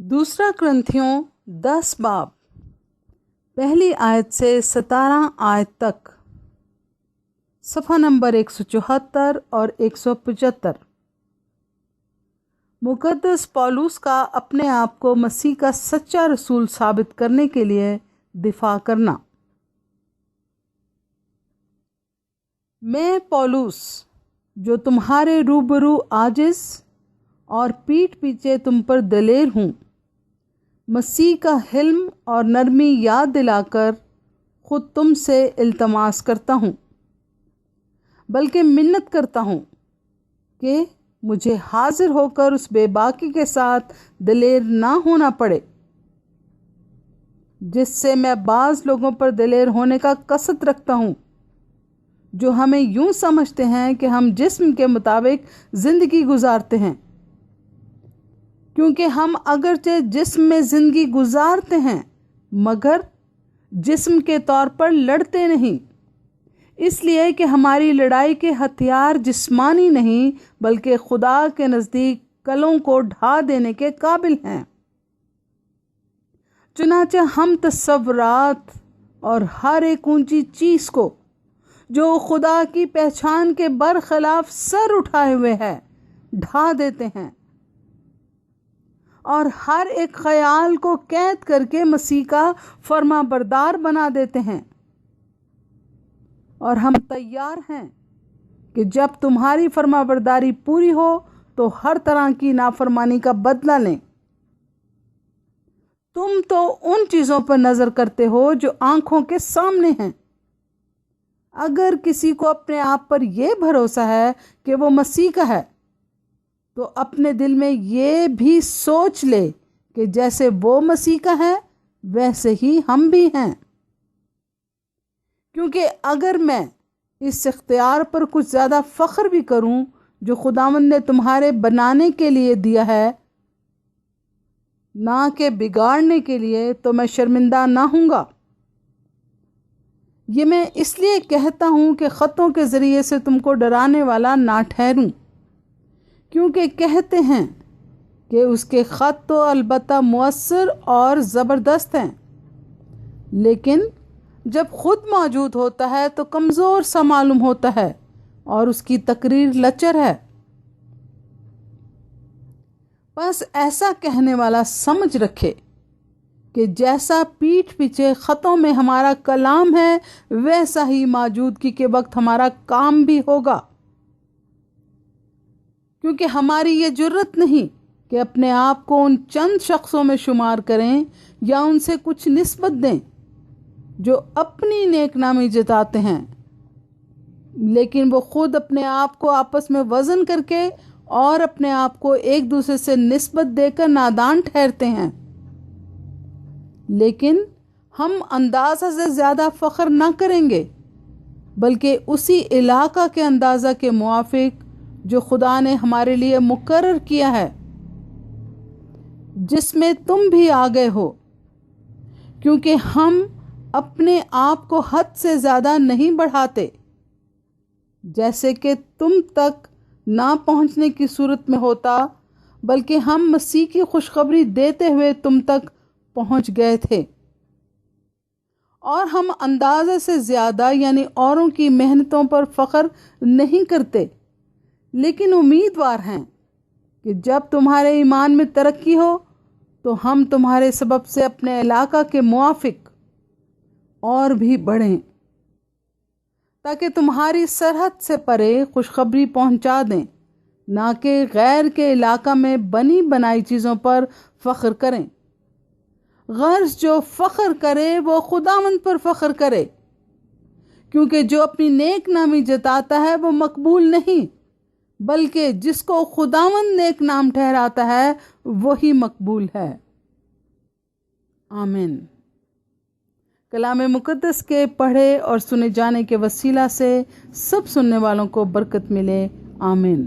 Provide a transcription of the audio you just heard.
दूसरा क्रंथियों 10 बाब पहली आयत से 17 आयत तक, सफ़ा नंबर 174 और 175। मुकद्दस पौलुस का अपने आप को मसीह का सच्चा रसूल साबित करने के लिए दिफा करना। मैं पौलुस, जो तुम्हारे रूबरू आजिज़ और पीठ पीछे तुम पर दलेर हूँ, मसीह का हिल्म और नरमी याद दिलाकर खुद तुमसे इल्तमास करता हूँ, बल्कि मिन्नत करता हूँ कि मुझे हाजिर होकर उस बेबाकी के साथ दलेर ना होना पड़े जिससे मैं बाज़ लोगों पर दलेर होने का कसद रखता हूँ, जो हमें यूं समझते हैं कि हम जिस्म के मुताबिक ज़िंदगी गुजारते हैं, क्योंकि हम अगरचे जिस्म में ज़िंदगी गुजारते हैं मगर जिस्म के तौर पर लड़ते नहीं, इसलिए कि हमारी लड़ाई के हथियार जिस्मानी नहीं बल्कि खुदा के नज़दीक कलों को ढा देने के काबिल हैं। चुनाचे हम तस्वरात और हर एक ऊंची चीज़ को जो खुदा की पहचान के बरखिलाफ सर उठाए हुए है ढा देते हैं और हर एक ख्याल को कैद करके मसीह का फर्माबरदार बना देते हैं। और हम तैयार हैं कि जब तुम्हारी फर्माबरदारी पूरी हो तो हर तरह की नाफरमानी का बदला लें। तुम तो उन चीज़ों पर नज़र करते हो जो आंखों के सामने हैं। अगर किसी को अपने आप पर यह भरोसा है कि वो मसीह का है, तो अपने दिल में ये भी सोच ले कि जैसे वो मसीह का है वैसे ही हम भी हैं। क्योंकि अगर मैं इस इख्तियार पर कुछ ज़्यादा फ़ख्र भी करूं जो खुदावंद ने तुम्हारे बनाने के लिए दिया है, ना कि बिगाड़ने के लिए, तो मैं शर्मिंदा ना हूँगा। ये मैं इसलिए कहता हूँ कि ख़तों के ज़रिए से तुमको डराने वाला ना ठहरूं, क्योंकि कहते हैं कि उसके ख़त तो अलबत्ता मुअस्सर और ज़बरदस्त हैं, लेकिन जब खुद मौजूद होता है तो कमज़ोर सा मालूम होता है और उसकी तकरीर लचर है। बस ऐसा कहने वाला समझ रखे कि जैसा पीठ पीछे ख़तों में हमारा कलाम है वैसा ही मौजूदगी के वक्त हमारा काम भी होगा। क्योंकि हमारी ये जुर्रत नहीं कि अपने आप को उन चंद शख्सों में शुमार करें या उनसे कुछ निस्बत दें जो अपनी नेकनामी जताते हैं, लेकिन वो खुद अपने आप को आपस में वज़न करके और अपने आप को एक दूसरे से निस्बत देकर नादान ठहरते हैं। लेकिन हम अंदाज़ा से ज़्यादा फ़ख्र ना करेंगे, बल्कि उसी इलाका के अंदाज़ा के मुआफिक जो खुदा ने हमारे लिए मुकर्रर किया है, जिसमें तुम भी आ गए हो। क्योंकि हम अपने आप को हद से ज़्यादा नहीं बढ़ाते, जैसे कि तुम तक ना पहुंचने की सूरत में होता, बल्कि हम मसीह की खुशखबरी देते हुए तुम तक पहुंच गए थे। और हम अंदाज़े से ज़्यादा यानी औरों की मेहनतों पर फ़ख्र नहीं करते, लेकिन उम्मीदवार हैं कि जब तुम्हारे ईमान में तरक्की हो तो हम तुम्हारे सबब से अपने इलाका के मुआफिक और भी बढ़ें, ताकि तुम्हारी सरहद से परे खुशखबरी पहुंचा दें, ना कि गैर के इलाका में बनी बनाई चीज़ों पर फ़ख्र करें। गर्ज जो फ़ख्र करे वो खुदावंद पर फ़ख्र करे, क्योंकि जो अपनी नेक नामी जताता है वो मकबूल नहीं, बल्कि जिसको खुदावंद नेक नाम ठहराता है वही मकबूल है। आमीन। कलाम मुक़द्दस के पढ़े और सुने जाने के वसीला से सब सुनने वालों को बरकत मिले। आमीन।